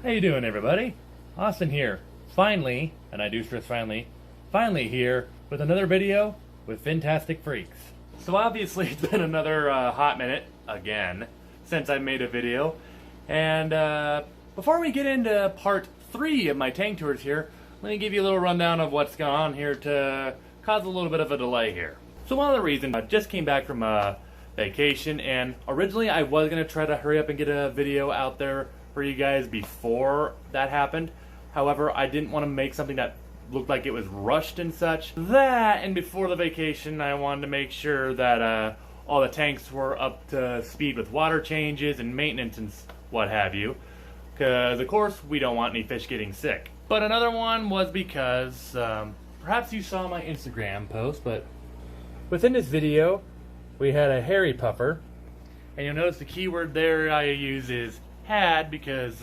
How you doing, everybody? Austin here. Finally, and I do stress finally here with another video with Fintastic Freaks. So obviously it's been another hot minute, again, since I made a video. And before we get into part 3 of my tank tours here, let me give you a little rundown of what's going on here to cause a little bit of a delay here. So one of the reasons, I just came back from vacation, and originally I was going to try to hurry up and get a video out there for you guys before that happened. However, I didn't want to make something that looked like it was rushed and such. That, and before the vacation, I wanted to make sure that all the tanks were up to speed with water changes and maintenance and what have you. Because, of course, we don't want any fish getting sick. But another one was because, perhaps you saw my Instagram post, but within this video, we had a hairy puffer. And you'll notice the keyword there I use is had, because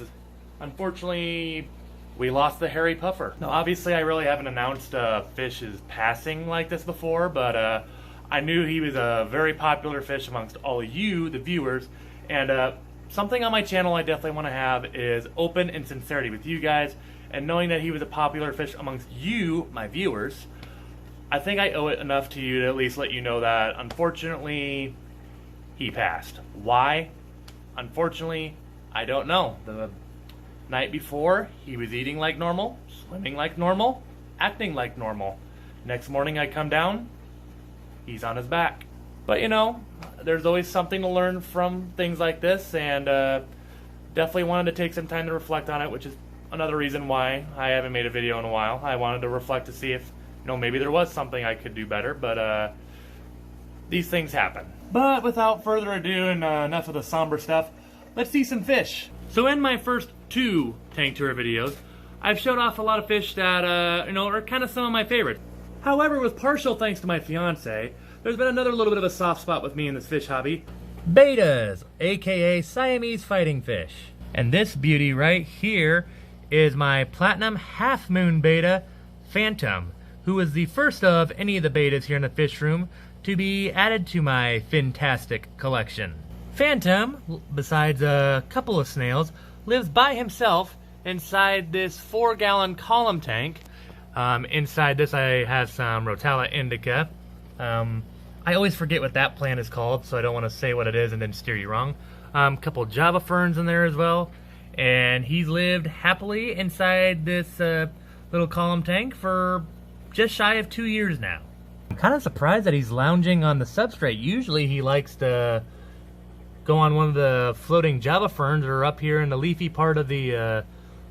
unfortunately we lost the hairy puffer. Now obviously I really haven't announced fish is passing like this before, but I knew he was a very popular fish amongst all of you, the viewers, and something on my channel I definitely want to have is open and sincerity with you guys, and knowing that he was a popular fish amongst you, my viewers, I think I owe it enough to you to at least let you know that unfortunately he passed. Why? Unfortunately, I don't know. The night before, he was eating like normal, swimming like normal, acting like normal. Next morning I come down, he's on his back. But you know, there's always something to learn from things like this, and definitely wanted to take some time to reflect on it, which is another reason why I haven't made a video in a while. I wanted to reflect to see if, you know, maybe there was something I could do better, but these things happen. But without further ado, and enough of the somber stuff, let's see some fish. So in my first 2 tank tour videos, I've showed off a lot of fish that, you know, are kind of some of my favorites. However, with partial thanks to my fiance, there's been another little bit of a soft spot with me in this fish hobby. Bettas, aka Siamese fighting fish. And this beauty right here is my platinum half moon betta, Phantom, who is the first of any of the bettas here in the fish room to be added to my Fintastic collection. Phantom, besides a couple of snails, lives by himself inside this 4-gallon column tank. Inside this I have some Rotala indica. I always forget what that plant is called, so I don't want to say what it is and then steer you wrong. Couple Java ferns in there as well. And he's lived happily inside this little column tank for just shy of 2 years now. I'm kind of surprised that he's lounging on the substrate. Usually he likes to go on one of the floating Java ferns that are up here in the leafy part of the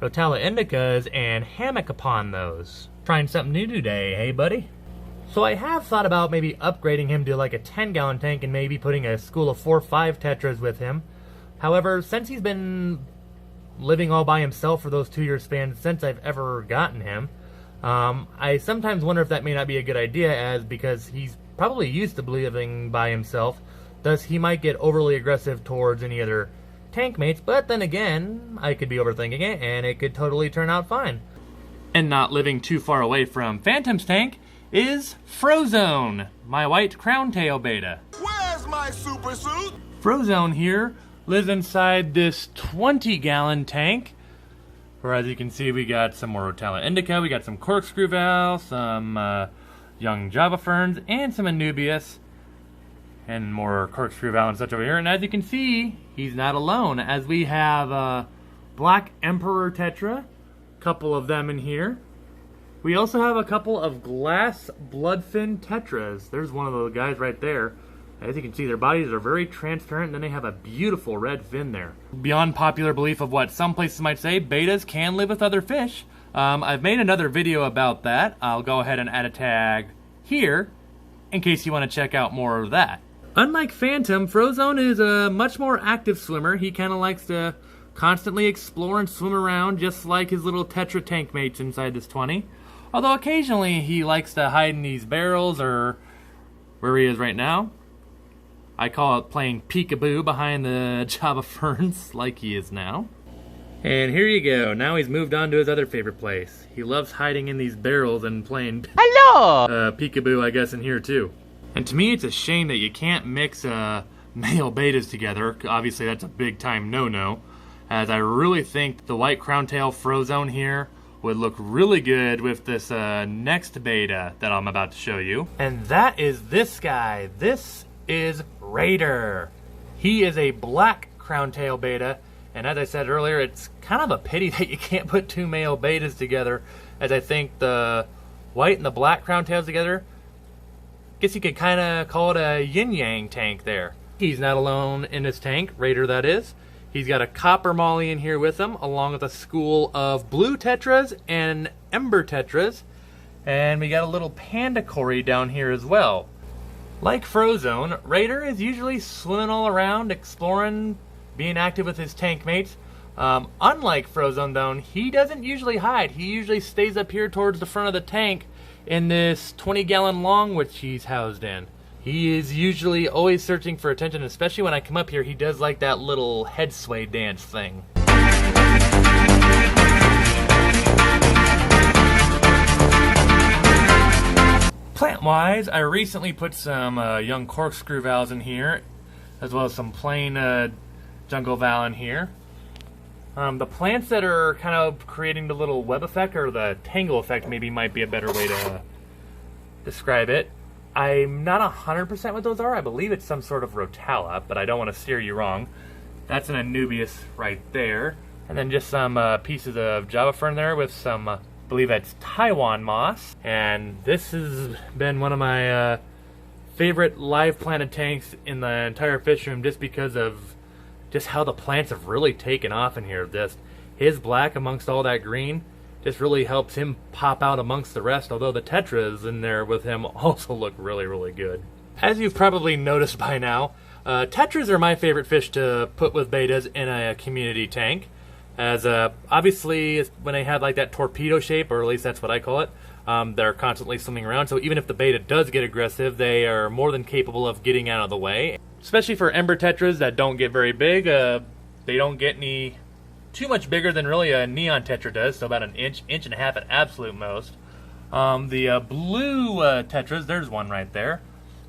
Rotala indicas and hammock upon those. Trying something new today, hey buddy? So I have thought about maybe upgrading him to like a 10-gallon tank and maybe putting a school of 4-5 tetras with him. However, since he's been living all by himself for those 2-year spans since I've ever gotten him, I sometimes wonder if that may not be a good idea, as because he's probably used to living by himself, thus he might get overly aggressive towards any other tank mates. But then again, I could be overthinking it and it could totally turn out fine. And not living too far away from Phantom's tank is Frozone, my white crown tail betta. Where's my super suit? Frozone here lives inside this 20-gallon tank, where as you can see we got some more Rotala indica, we got some corkscrew valve, some young Java ferns, and some Anubias, and more corkscrew valve and such over here. And as you can see, he's not alone, as we have Black Emperor tetra, couple of them in here. We also have a couple of glass bloodfin tetras. There's one of the guys right there. As you can see, their bodies are very transparent, and then they have a beautiful red fin there. Beyond popular belief of what some places might say, bettas can live with other fish. I've made another video about that. I'll go ahead and add a tag here in case you want to check out more of that. Unlike Phantom, Frozone is a much more active swimmer. He kind of likes to constantly explore and swim around, just like his little tetra tank mates inside this 20. Although occasionally he likes to hide in these barrels, or where he is right now. I call it playing peekaboo behind the Java ferns, like he is now. And here you go. Now he's moved on to his other favorite place. He loves hiding in these barrels and playing peekaboo, I guess, in here too. And to me, it's a shame that you can't mix male bettas together. Obviously, that's a big time no-no. as I really think the white crown-tail Frozone here would look really good with this next beta that I'm about to show you. And that is this guy. This is Raider. He is a black crown-tail beta, and as I said earlier, it's kind of a pity that you can't put two male betas together, as I think the white and the black crown-tails together, guess you could kind of call it a yin-yang tank there. He's not alone in his tank, Raider that is. He's got a copper molly in here with him, along with a school of blue tetras and ember tetras. And we got a little panda cory down here as well. Like Frozone, Raider is usually swimming all around, exploring, being active with his tank mates. Unlike Frozone though, he doesn't usually hide. He usually stays up here towards the front of the tank in this 20-gallon long which he's housed in. He is usually always searching for attention, especially when I come up here. He does like that little head sway dance thing. Plant-wise, I recently put some young corkscrew valves in here, as well as some plain jungle val in here. The plants that are kind of creating the little web effect, or the tangle effect maybe might be a better way to describe it. I'm not 100% what those are. I believe it's some sort of rotala, but I don't want to steer you wrong. That's an anubias right there. And then just some pieces of java fern there with some, I believe that's Taiwan moss. And this has been one of my favorite live planted tanks in the entire fish room, just because of just how the plants have really taken off in here. Just his black amongst all that green just really helps him pop out amongst the rest, although the tetras in there with him also look really, really good. As you've probably noticed by now, tetras are my favorite fish to put with betas in a community tank, as obviously when they have like that torpedo shape, or at least that's what I call it, they're constantly swimming around, so even if the beta does get aggressive, they are more than capable of getting out of the way. Especially for ember tetras that don't get very big, they don't get any too much bigger than really a neon tetra does, so about an inch and a half at absolute most. The blue tetras, there's one right there.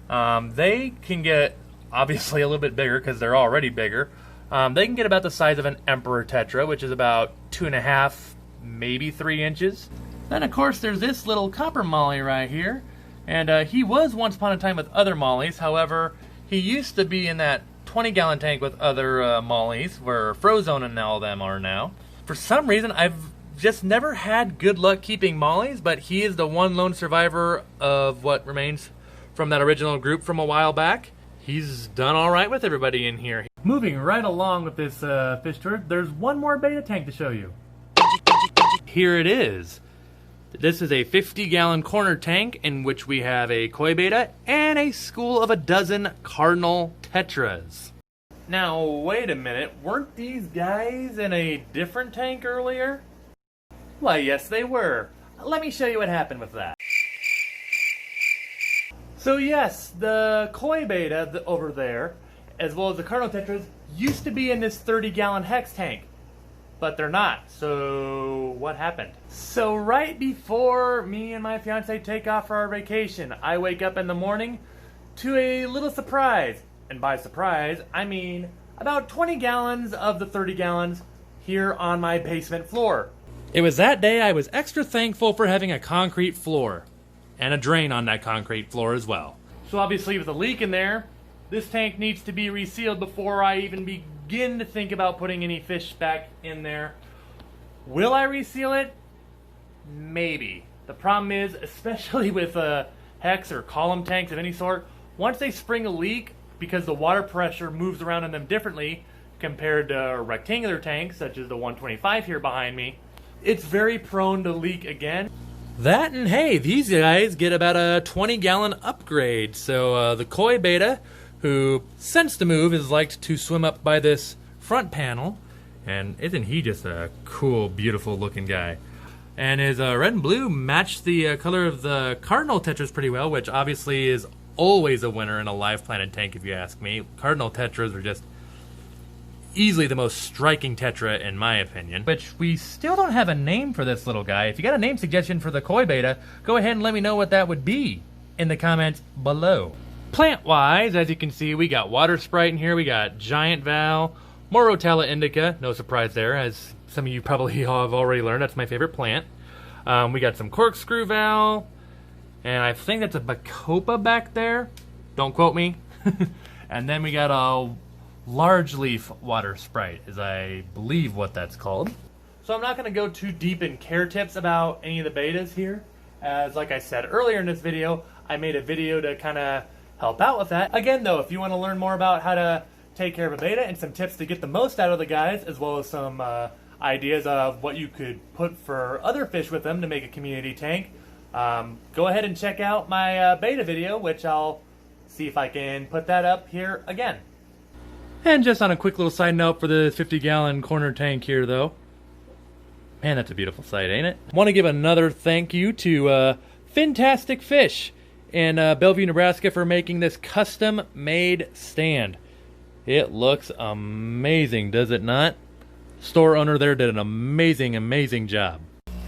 They can get obviously a little bit bigger because they're already bigger. They can get about the size of an emperor tetra, which is about 2.5, maybe 3 inches. Then of course there's this little copper molly right here, and he was once upon a time with other mollies. However, he used to be in that 20-gallon tank with other mollies, where Frozone and all of them are now. For some reason, I've just never had good luck keeping mollies, but he is the one lone survivor of what remains from that original group from a while back. He's done all right with everybody in here. Moving right along with this fish tour, there's one more beta tank to show you. Here it is. This is a 50-gallon corner tank in which we have a koi beta and a school of a dozen cardinal tetras. Now, wait a minute, weren't these guys in a different tank earlier? Why, yes they were. Let me show you what happened with that. So yes, the koi beta over there, as well as the cardinal tetras, used to be in this 30-gallon hex tank. But they're not. So what happened? So right before me and my fiance take off for our vacation, I wake up in the morning to a little surprise. And by surprise, I mean about 20 gallons of the 30 gallons here on my basement floor. It was that day I was extra thankful for having a concrete floor. And a drain on that concrete floor as well. So obviously with a leak in there, this tank needs to be resealed before I even begin to think about putting any fish back in there. Will I reseal it? Maybe. The problem is, especially with hex or column tanks of any sort, once they spring a leak, because the water pressure moves around in them differently compared to rectangular tanks, such as the 125 here behind me, it's very prone to leak again. That and hey, these guys get about a 20-gallon upgrade. So the koi beta, who since the move is liked to swim up by this front panel, and isn't he just a cool, beautiful looking guy? And his red and blue match the color of the cardinal tetras pretty well, which obviously is always a winner in a live planted tank if you ask me. Cardinal tetras are just easily the most striking tetra in my opinion. Which we still don't have a name for this little guy. If you got a name suggestion for the koi beta, go ahead and let me know what that would be in the comments below. Plant wise, as you can see, we got water sprite in here, we got giant val, More Rotella indica, no surprise there, as some of you probably have already learned, that's my favorite plant. We got some corkscrew val, and I think that's a bacopa back there. Don't quote me. And then we got a large leaf water sprite, is I believe what that's called. So I'm not going to go too deep in care tips about any of the betas here, as like I said earlier in this video, I made a video to kind of help out with that. Again though, if you want to learn more about how to take care of a beta and some tips to get the most out of the guys, as well as some ideas of what you could put for other fish with them to make a community tank, go ahead and check out my beta video, which I'll see if I can put that up here again. And just on a quick little side note for the 50-gallon corner tank here though, man, that's a beautiful sight, ain't it? I want to give another thank you to Fintastic Fish in Bellevue, Nebraska for making this custom-made stand. It looks amazing, does it not? Store owner there did an amazing job.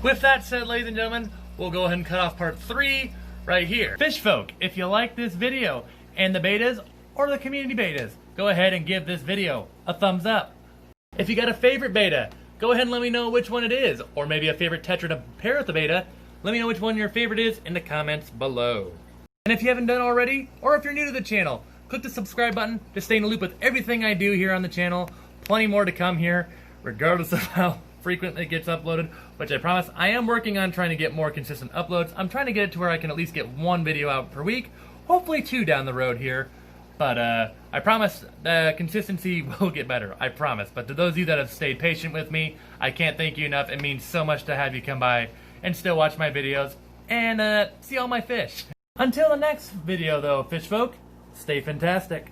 With that said, ladies and gentlemen, we'll go ahead and cut off part 3 right here. Fish folk, if you like this video and the betas or the community betas, go ahead and give this video a thumbs up. If you got a favorite beta, go ahead and let me know which one it is, or maybe a favorite tetra to pair with the beta. Let me know which one your favorite is in the comments below. And if you haven't done already, or if you're new to the channel, click the subscribe button to stay in the loop with everything I do here on the channel. Plenty more to come here, regardless of how frequent it gets uploaded, which I promise I am working on trying to get more consistent uploads. I'm trying to get it to where I can at least get 1 video out per week, hopefully 2 down the road here. But I promise the consistency will get better, I promise. But to those of you that have stayed patient with me, I can't thank you enough. It means so much to have you come by and still watch my videos and see all my fish. Until the next video though, fish folk, stay fantastic.